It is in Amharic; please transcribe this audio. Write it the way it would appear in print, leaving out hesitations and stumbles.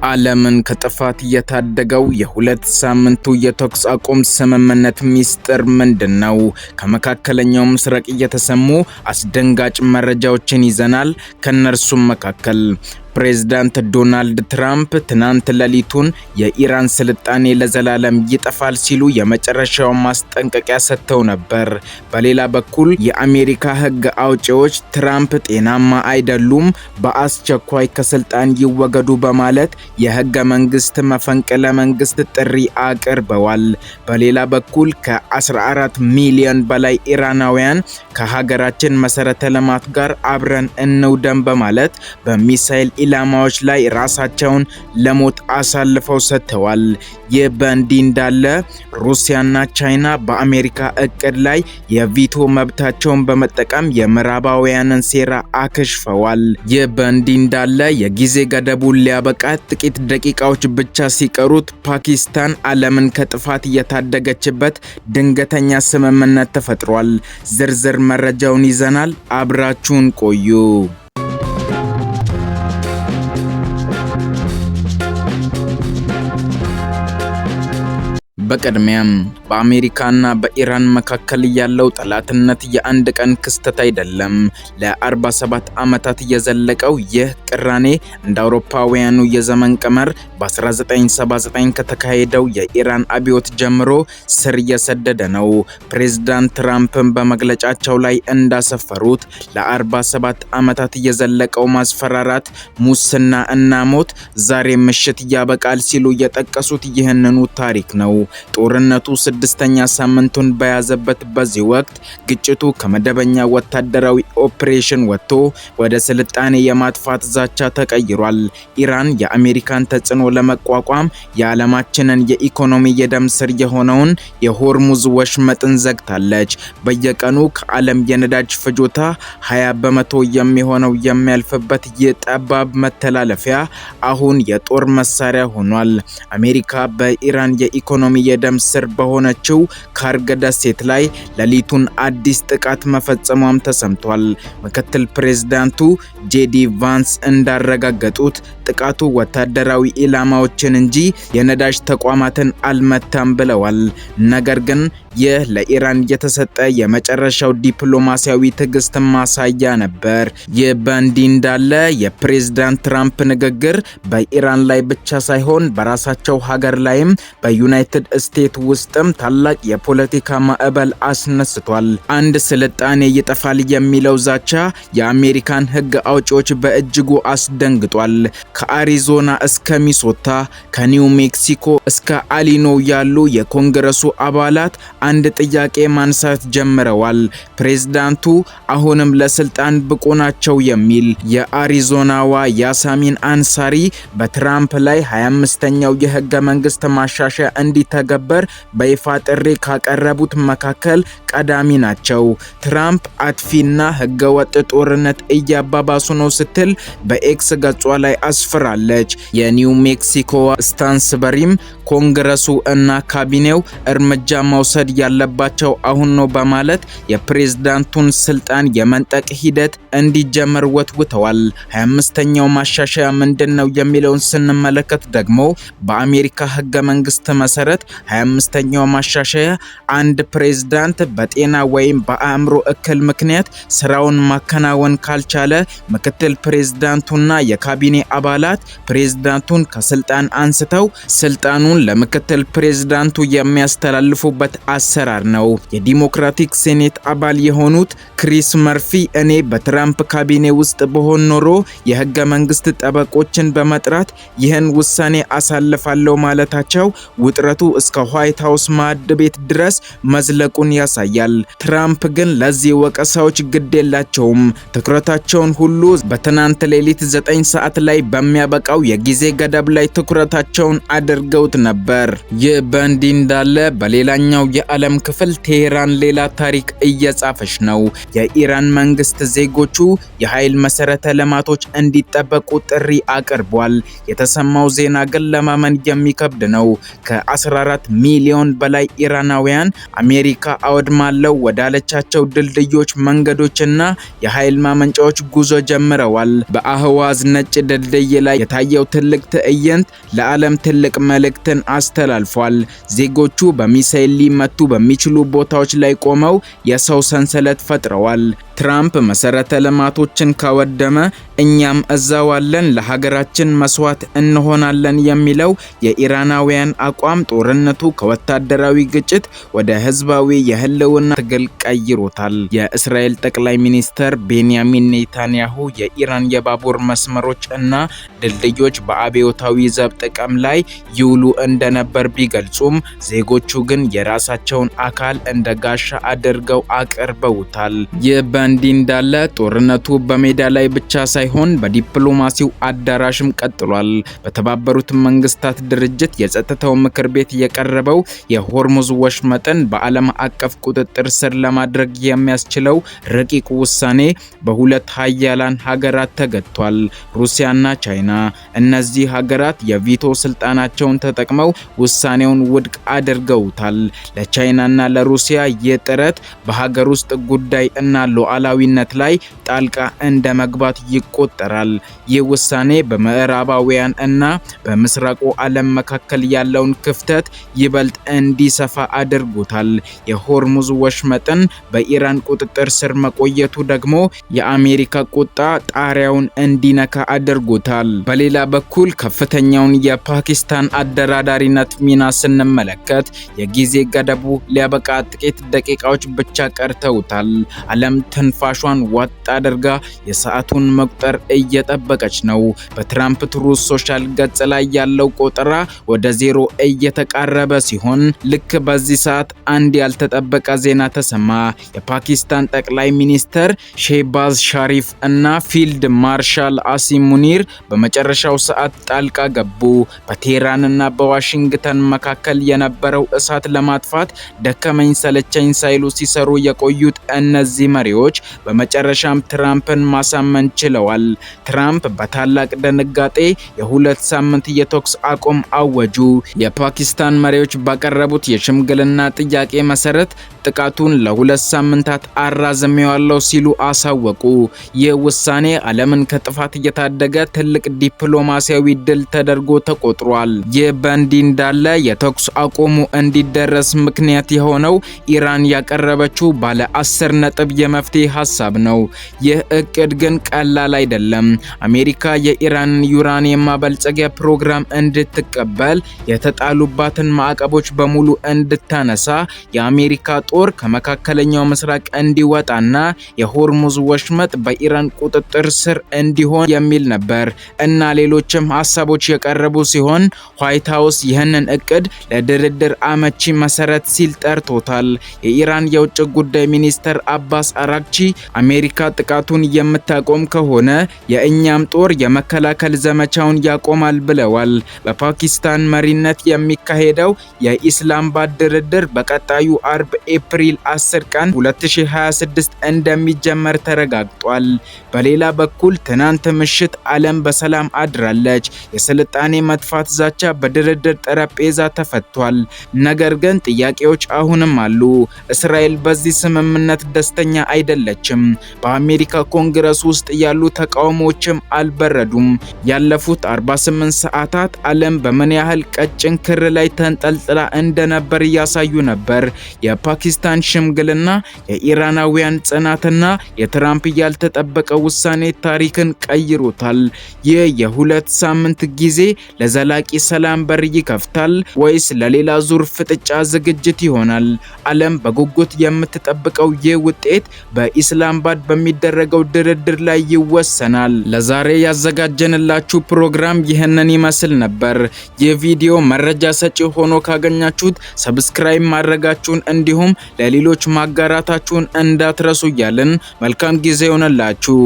ዓለምን ከጥፋት የታደገው የሁለት ሳምንቱ የተኩስ አቁም ስምምነት ሚስጥር ምንድነው? ከመካከለኛው ምስራቅ የተሰሙ አስደንጋጭ መረጃዎችን ይዘናል። ከነርሱም መካከል ፕሬዝዳንት ዶናልድ ትራምፕ ትናንት ሌሊቱን የኢራን ስልጣኔ ለዘላለም ይጠፋል ሲሉ የመጨረሻው ማስጠንቀቂያ ሰጥተው ነበር። በሌላ በኩል የአሜሪካ ሕግ አውጪዎች ትራምፕ ጤናማ አይደሉም፣ በአስቸኳይ ከስልጣን ይወገዱ በማለት የሕገ መንግስት መፈንቅለ መንግስት ጥሪ አቅርበዋል። በሌላ በኩል ከ14 ሚሊዮን በላይ ኢራናውያን ከሀገራችን መሰረተ ልማት ጋር አብረን እንውደም በማለት በሚሳኤል ኢላማዎች ላይ ራሳቸውን ለሞት አሳልፈው ሰጥተዋል። ይህ በእንዲህ እንዳለ ሩሲያና ቻይና በአሜሪካ እቅድ ላይ የቪቶ መብታቸውን በመጠቀም የምዕራባውያንን ሴራ አክሽፈዋል። ይህ በእንዲህ እንዳለ የጊዜ ገደቡን ሊያበቃ ጥቂት ደቂቃዎች ብቻ ሲቀሩት ፓኪስታን ዓለምን ከጥፋት የታደገችበት ድንገተኛ ስምምነት ተፈጥሯል። ዝርዝር መረጃውን ይዘናል። አብራችሁን ቆዩ። በቅድሚያም በአሜሪካና በኢራን መካከል ያለው ጠላትነት የአንድ ቀን ክስተት አይደለም። ለ47 ዓመታት የዘለቀው ይህ ቅራኔ እንደ አውሮፓውያኑ የዘመን ቀመር በ1979 ከተካሄደው የኢራን አብዮት ጀምሮ ስር የሰደደ ነው። ፕሬዝዳንት ትራምፕን በመግለጫቸው ላይ እንዳሰፈሩት ለ47 ዓመታት የዘለቀው ማስፈራራት፣ ሙስና እና ሞት ዛሬ ምሽት ያበቃል ሲሉ የጠቀሱት ይህንኑ ታሪክ ነው። ጦርነቱ ስድስተኛ ሳምንቱን በያዘበት በዚህ ወቅት ግጭቱ ከመደበኛ ወታደራዊ ኦፕሬሽን ወጥቶ ወደ ስልጣኔ የማጥፋት ዛቻ ተቀይሯል። ኢራን የአሜሪካን ተጽዕኖ ለመቋቋም የዓለማችንን የኢኮኖሚ የደም ስር የሆነውን የሆርሙዝ ወሽመጥን ዘግታለች። በየቀኑ ከዓለም የነዳጅ ፍጆታ 20 በመቶ የሚሆነው የሚያልፍበት ይህ ጠባብ መተላለፊያ አሁን የጦር መሳሪያ ሆኗል። አሜሪካ በኢራን የኢኮኖሚ የደም ስር በሆነችው ካርግ ደሴት ላይ ሌሊቱን አዲስ ጥቃት መፈጸሟም ተሰምቷል። ምክትል ፕሬዝዳንቱ ጄዲ ቫንስ እንዳረጋገጡት ጥቃቱ ወታደራዊ ኢላማዎችን እንጂ የነዳጅ ተቋማትን አልመታም ብለዋል። ነገር ግን ይህ ለኢራን የተሰጠ የመጨረሻው ዲፕሎማሲያዊ ትዕግስት ማሳያ ነበር። ይህ በእንዲህ እንዳለ የፕሬዝዳንት ትራምፕ ንግግር በኢራን ላይ ብቻ ሳይሆን በራሳቸው ሀገር ላይም በዩናይትድ ስቴትስ ውስጥም ታላቅ የፖለቲካ ማዕበል አስነስቷል። አንድ ስልጣኔ ይጠፋል የሚለው ዛቻ የአሜሪካን ሕግ አውጪዎች በእጅጉ አስደንግጧል። ከአሪዞና እስከ ሚሶታ፣ ከኒው ሜክሲኮ እስከ አሊኖ ያሉ የኮንግረሱ አባላት አንድ ጥያቄ ማንሳት ጀምረዋል። ፕሬዝዳንቱ አሁንም ለስልጣን ብቁ ናቸው የሚል። የአሪዞናዋ ያሳሚን አንሳሪ በትራምፕ ላይ 25ኛው የህገ መንግስት ማሻሻያ እንዲተገበር በይፋ ጥሪ ካቀረቡት መካከል ቀዳሚ ናቸው። ትራምፕ አጥፊና ህገወጥ ጦርነት እያባባሱ ነው ስትል በኤክስ ገጿ ላይ አስፍራለች። የኒው ሜክሲኮ ስታንስበሪም ኮንግረሱ እና ካቢኔው እርምጃ መውሰድ ያለባቸው አሁን ነው በማለት የፕሬዝዳንቱን ስልጣን የመንጠቅ ሂደት እንዲጀመር ወትውተዋል። 25ኛው ማሻሻያ ምንድነው የሚለውን ስንመለከት ደግሞ በአሜሪካ ህገ መንግስት መሰረት 25ኛው ማሻሻያ አንድ ፕሬዝዳንት በጤና ወይም በአእምሮ እክል ምክንያት ስራውን ማከናወን ካልቻለ ምክትል ፕሬዝዳንቱና የካቢኔ አባላት ፕሬዝዳንቱን ከስልጣን አንስተው ስልጣኑን ለምክትል ፕሬዝዳንቱ የሚያስተላልፉበት አሰራር ነው። የዲሞክራቲክ ሴኔት አባል የሆኑት ክሪስ መርፊ እኔ በትራምፕ ካቢኔ ውስጥ በሆን ኖሮ የህገ መንግስት ጠበቆችን በመጥራት ይህን ውሳኔ አሳልፋለሁ ማለታቸው ውጥረቱ እስከ ዋይት ሃውስ ማዕድ ቤት ድረስ መዝለቁን ያሳያል። ትራምፕ ግን ለዚህ ወቀሳዎች ግድ የላቸውም። ትኩረታቸውን ሁሉ በትናንት ሌሊት 9 ሰዓት ላይ በሚያበቃው የጊዜ ገደብ ላይ ትኩረታቸውን አድርገውት ነበር። ይህ በእንዲህ እንዳለ በሌላኛው የዓለም ክፍል ቴሄራን ሌላ ታሪክ እየጻፈች ነው። የኢራን መንግስት ዜጎቹ የኃይል መሰረተ ልማቶች እንዲጠበቁ ጥሪ አቅርቧል። የተሰማው ዜና ግን ለማመን የሚከብድ ነው። ከ14 ሚሊዮን በላይ ኢራናውያን አሜሪካ አወድማለው ወዳለቻቸው ድልድዮች፣ መንገዶችና የኃይል ማመንጫዎች ጉዞ ጀምረዋል። በአህዋዝ ነጭ ድልድይ ላይ የታየው ትልቅ ትዕይንት ለዓለም ትልቅ መልእክትን አስተላልፏል። ዜጎቹ በሚሳኤል ሊመቱ በሚችሉ ቦታዎች ላይ ቆመው የሰው ሰንሰለት ፈጥረዋል። ትራምፕ መሰረተ ልማቶችን ካወደመ እኛም እዛው አለን፣ ለሀገራችን መስዋዕት እንሆናለን የሚለው የኢራናውያን አቋም ጦርነቱ ከወታደራዊ ግጭት ወደ ህዝባዊ የህልውና ትግል ቀይሮታል። የእስራኤል ጠቅላይ ሚኒስትር ቤንያሚን ኔታንያሁ የኢራን የባቡር መስመሮች እና ድልድዮች በአብዮታዊ ዘብ ጥቅም ላይ ይውሉ እንደነበር ቢገልጹም ዜጎቹ ግን የራሳቸውን አካል እንደ ጋሻ አድርገው አቅርበውታል። እንዲህ እንዳለ ጦርነቱ በሜዳ ላይ ብቻ ሳይሆን በዲፕሎማሲው አዳራሽም ቀጥሏል። በተባበሩት መንግስታት ድርጅት የጸጥታው ምክር ቤት የቀረበው የሆርሙዝ ወሽመጥን በዓለም አቀፍ ቁጥጥር ስር ለማድረግ የሚያስችለው ረቂቅ ውሳኔ በሁለት ሀያላን ሀገራት ተገጥቷል፣ ሩሲያና ቻይና። እነዚህ ሀገራት የቪቶ ስልጣናቸውን ተጠቅመው ውሳኔውን ውድቅ አድርገውታል። ለቻይናና ለሩሲያ ይህ ጥረት በሀገር ውስጥ ጉዳይ እና ሉዓላዊነት ላይ ጣልቃ እንደ መግባት ይቆጠራል። ይህ ውሳኔ በምዕራባውያን እና በምስራቁ ዓለም መካከል ያለውን ክፍተት ይበልጥ እንዲሰፋ አድርጎታል። የሆርሙዝ ወሽመጥን በኢራን ቁጥጥር ስር መቆየቱ ደግሞ የአሜሪካ ቁጣ ጣሪያውን እንዲነካ አድርጎታል። በሌላ በኩል ከፍተኛውን የፓኪስታን አደራዳሪነት ሚና ስንመለከት የጊዜ ገደቡ ሊያበቃ ጥቂት ደቂቃዎች ብቻ ቀርተውታል። ዓለም ትንፋሿን ዋጥ አድርጋ የሰዓቱን መቁጠር እየጠበቀች ነው። በትራምፕ ትሩዝ ሶሻል ገጽ ላይ ያለው ቆጠራ ወደ ዜሮ እየተቃረበ ሲሆን ልክ በዚህ ሰዓት አንድ ያልተጠበቀ ዜና ተሰማ። የፓኪስታን ጠቅላይ ሚኒስትር ሼህባዝ ሻሪፍ እና ፊልድ ማርሻል አሲም ሙኒር በመጨረሻው ሰዓት ጣልቃ ገቡ። በቴህራንና በዋሽንግተን መካከል የነበረው እሳት ለማጥፋት ደከመኝ ሰለቸኝ ሳይሉ ሲሰሩ የቆዩት እነዚህ መሪዎች በመጨረሻም ትራምፕን ማሳመን ችለዋል። ትራምፕ በታላቅ ድንጋጤ የሁለት ሳምንት የተኩስ አቁም አወጁ። የፓኪስታን መሪዎች ባቀረቡት የሽምግልና ጥያቄ መሰረት ጥቃቱን ለሁለት ሳምንታት አራዝሜዋለሁ ሲሉ አሳወቁ። ይህ ውሳኔ ዓለምን ከጥፋት እየታደገ ትልቅ ዲፕሎማሲያዊ ድል ተደርጎ ተቆጥሯል። ይህ በእንዲህ እንዳለ የተኩስ አቁሙ እንዲደረስ ምክንያት የሆነው ኢራን ያቀረበችው ባለ 10 ነጥብ የመፍትሄ ሐሳብ ነው። ይህ እቅድ ግን ቀላል አይደለም። አሜሪካ የኢራንን ዩራኒየም ማበልጸጊያ ፕሮግራም እንድትቀበል፣ የተጣሉባትን ማዕቀቦች በሙሉ እንድታነሳ፣ የአሜሪካ ጦር ከመካከለኛው ምስራቅ እንዲወጣና የሆርሙዝ ወሽመጥ በኢራን ቁጥጥር ስር እንዲሆን የሚል ነበር እና ሌሎችም ሐሳቦች የቀረቡ ሲሆን ዋይት ሃውስ ይህንን እቅድ ለድርድር አመቺ መሰረት ሲል ጠርቶታል። የኢራን የውጭ ጉዳይ ሚኒስትር አባስ አራግቺ አሜሪካ ጥቃቱን የምታቆም ከሆነ የእኛም ጦር የመከላከል ዘመቻውን ያቆማል ብለዋል። በፓኪስታን መሪነት የሚካሄደው የኢስላማባድ ድርድር በቀጣዩ አርብ ኤፕሪል 10 ቀን 2026 እንደሚጀመር ተረጋግጧል። በሌላ በኩል ትናንት ምሽት ዓለም በሰላም አድራለች። የስልጣኔ መጥፋት ዛቻ በድርድር ጠረጴዛ ተፈቷል። ነገር ግን ጥያቄዎች አሁንም አሉ። እስራኤል በዚህ ስምምነት ደስተኛ አይደለችም። በአሜሪካ ኮንግረስ ውስጥ ያሉ ተቃውሞዎችም አልበረዱም። ያለፉት 48 ሰዓታት ዓለም በምን ያህል ቀጭን ክር ላይ ተንጠልጥላ እንደነበር ያሳዩ ነበር። የፓኪስታን ሽምግልና፣ የኢራናውያን ጽናትና የትራምፕ ያልተጠበቀ ውሳኔ ታሪክን ቀይሮታል። ይህ የሁለት ሳምንት ጊዜ ለዘላቂ ሰላም በር ይከፍታል ወይስ ለሌላ ዙር ፍጥጫ ዝግጅት ይሆናል? ዓለም በጉጉት የምትጠብቀው ይህ ውጤት በኢስላማባድ በሚደረገው ድርድር ላይ ይወሰናል። ለዛሬ ያዘጋጀንላችሁ ፕሮግራም ይህንን ይመስል ነበር። ይህ ቪዲዮ መረጃ ሰጪ ሆኖ ካገኛችሁት ሰብስክራይብ ማድረጋችሁን እንዲሁም ለሌሎች ማጋራታችሁን እንዳትረሱ እያልን መልካም ጊዜ ይሆንላችሁ።